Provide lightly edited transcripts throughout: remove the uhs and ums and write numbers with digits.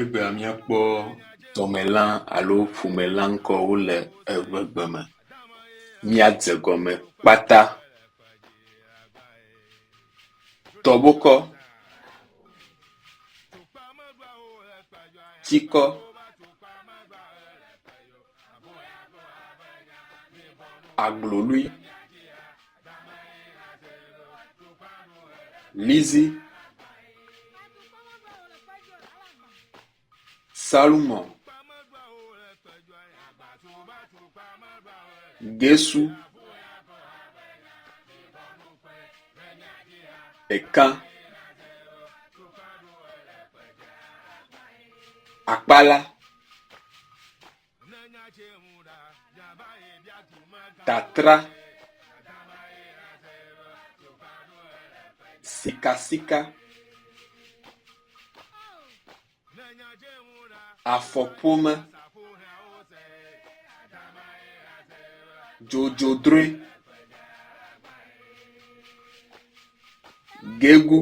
Egbe miakpɔ tɔmelã alo ƒomelã ŋkɔwo le evegbe me. Miadze gɔme kpata. Tɔbokɔ, tsikɔ, agblolui, lizi, salumɔ, gesu, ekã, akpala, tatra, sikasika, afɔƒome, dzodzodroe, gegu,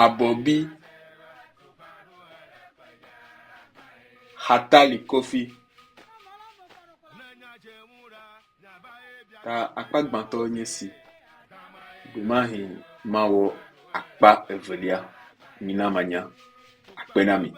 abɔbi, hatali kofi. Ta akpa gbãtɔ nye si. Gomahi mawɔ akpa evelia. Mina manya. Akpenami.